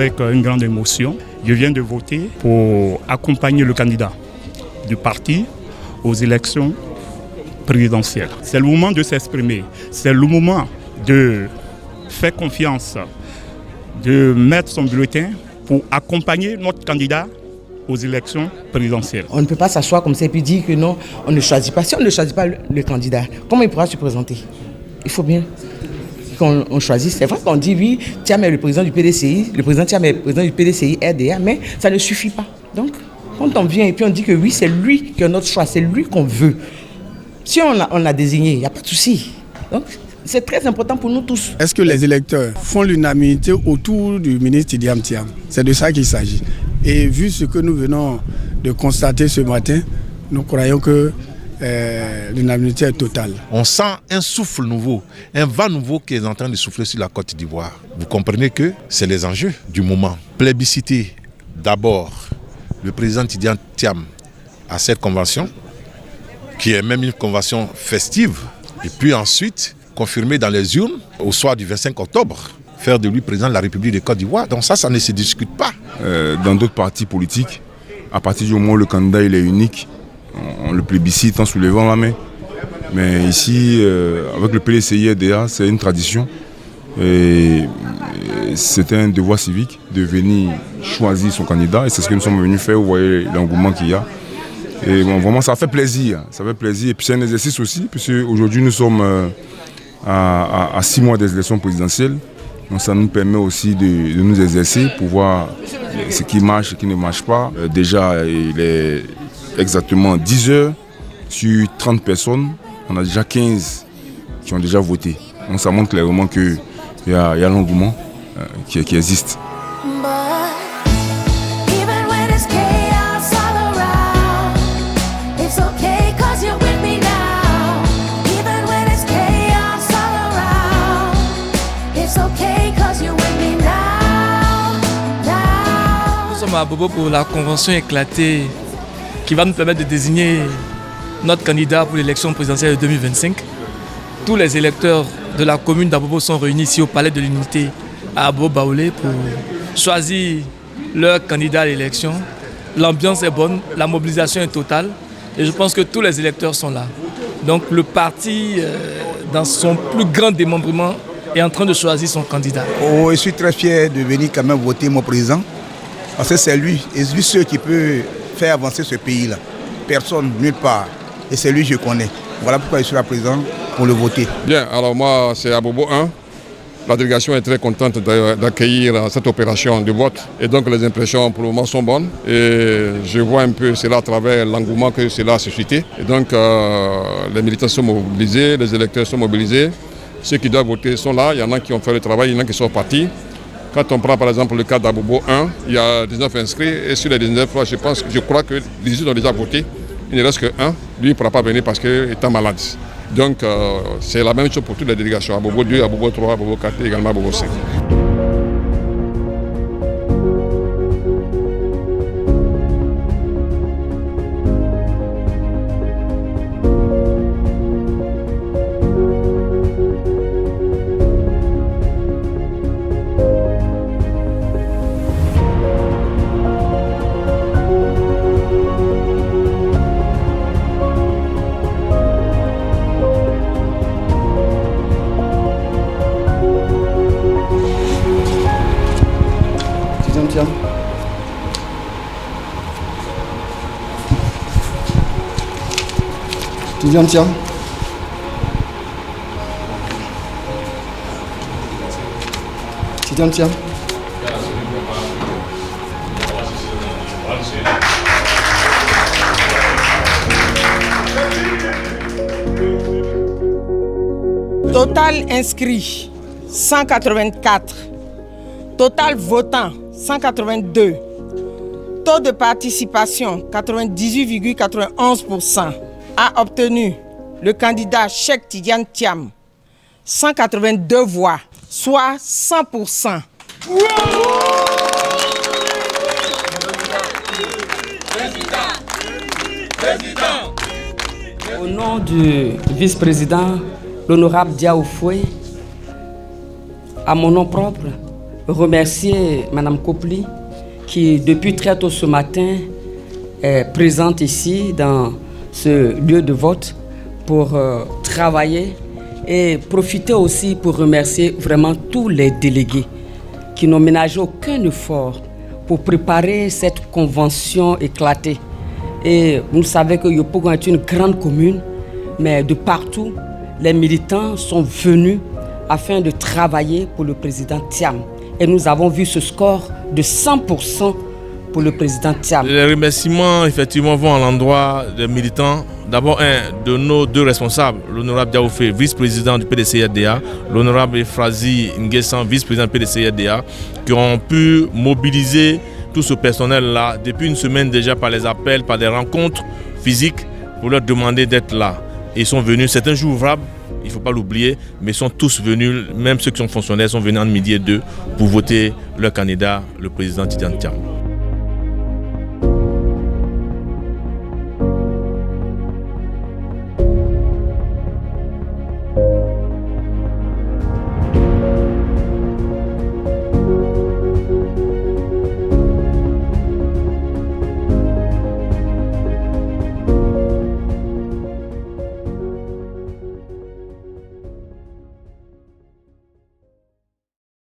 avec une grande émotion. Je viens de voter pour accompagner le candidat du parti aux élections présidentielles. C'est le moment de s'exprimer, c'est le moment de faire confiance, de mettre son bulletin pour accompagner notre candidat aux élections présidentielles. On ne peut pas s'asseoir comme ça et puis dire que non, on ne choisit pas. Si on ne choisit pas le candidat, comment il pourra se présenter? Il faut bien qu'on choisisse. C'est vrai qu'on dit oui, Thiam est le président du PDCI, le président Thiam est le président du PDCI RDA, mais ça ne suffit pas. Donc, quand on vient et puis on dit que oui, c'est lui qui est notre choix, c'est lui qu'on veut. Si on l'a désigné, il n'y a pas de souci. Donc, c'est très important pour nous tous. Est-ce que les électeurs font l'unanimité autour du ministre Tidjane Thiam? C'est de ça qu'il s'agit. Et vu ce que nous venons de constater ce matin, nous croyons que l'unanimité est totale. On sent un souffle nouveau, un vent nouveau qui est en train de souffler sur la Côte d'Ivoire. Vous comprenez que c'est les enjeux du moment. Plébisciter d'abord le président Tidjane Thiam à cette convention, qui est même une convention festive, et puis ensuite confirmer dans les urnes au soir du 25 octobre, faire de lui président de la République de Côte d'Ivoire. Donc ça ne se discute pas. Dans d'autres partis politiques, à partir du moment où le candidat il est unique, on le plébiscite en soulevant la main. Mais ici, avec le PDCI-RDA, c'est une tradition. Et c'est un devoir civique de venir choisir son candidat. Et c'est ce que nous sommes venus faire. Vous voyez l'engouement qu'il y a. Et bon, vraiment, ça fait plaisir. Ça fait plaisir. Et puis c'est un exercice aussi, puisque aujourd'hui, nous sommes à 6 mois des élections présidentielles. Donc ça nous permet aussi de nous exercer pour voir ce qui marche, ce qui ne marche pas. Déjà, il est exactement 10 heures sur 30 personnes. On a déjà 15 qui ont déjà voté. Donc ça montre clairement qu'il y a l'engouement qui existe. À Bobo pour la convention éclatée qui va nous permettre de désigner notre candidat pour l'élection présidentielle de 2025. Tous les électeurs de la commune d'Abobo sont réunis ici au Palais de l'Unité à Abobo-Baoulé pour choisir leur candidat à l'élection. L'ambiance est bonne, la mobilisation est totale et je pense que tous les électeurs sont là. Donc le parti, dans son plus grand démembrement, est en train de choisir son candidat. Oh, je suis très fier de venir quand même voter mon président. Parce que c'est lui, et lui seul qui peut faire avancer ce pays-là. Personne, nulle part. Et c'est lui que je connais. Voilà pourquoi je suis là présent pour le voter. Bien, alors moi c'est Abobo 1. La délégation est très contente d'accueillir cette opération de vote. Et donc les impressions pour le moment sont bonnes. Et je vois un peu cela à travers l'engouement que cela a suscité. Et donc les militants sont mobilisés, les électeurs sont mobilisés. Ceux qui doivent voter sont là. Il y en a qui ont fait le travail, il y en a qui sont partis. Quand on prend par exemple le cas d'Abobo 1, il y a 19 inscrits et sur les 19, je crois que les autres ont déjà voté. Il ne reste que 1. Lui, il ne pourra pas venir parce qu'il est malade. Donc c'est la même chose pour toutes les délégations. Abobo 2, Abobo 3, Abobo 4 et également Abobo 5. Tidjane Thiam. Tidjane Thiam. Total inscrit 184. Total votant 182. Taux de participation 98,91%. A obtenu le candidat Cheikh Tidjane Thiam 182 voix, soit 100%. Au nom du vice-président, l'honorable Diao Foué, à mon nom propre, remercier Mme Kopli qui, depuis très tôt ce matin, est présente ici dans ce lieu de vote pour travailler et profiter aussi pour remercier vraiment tous les délégués qui n'ont ménagé aucun effort pour préparer cette convention éclatée. Et vous savez que Yopougon est une grande commune, mais de partout, les militants sont venus afin de travailler pour le président Thiam. Et nous avons vu ce score de 100% pour le président Thiam. Les remerciements, effectivement, vont à l'endroit des militants. D'abord, un de nos deux responsables, l'honorable Diaoufé, vice-président du PDC-RDA, l'honorable Efrazi Nguessan, vice-président du PDC-RDA, qui ont pu mobiliser tout ce personnel-là depuis une semaine déjà par les appels, par des rencontres physiques pour leur demander d'être là. Et ils sont venus, c'est un jour ouvrable, il ne faut pas l'oublier, mais ils sont tous venus, même ceux qui sont fonctionnaires, sont venus entre midi et 2 pour voter leur candidat, le président Tidjane Thiam.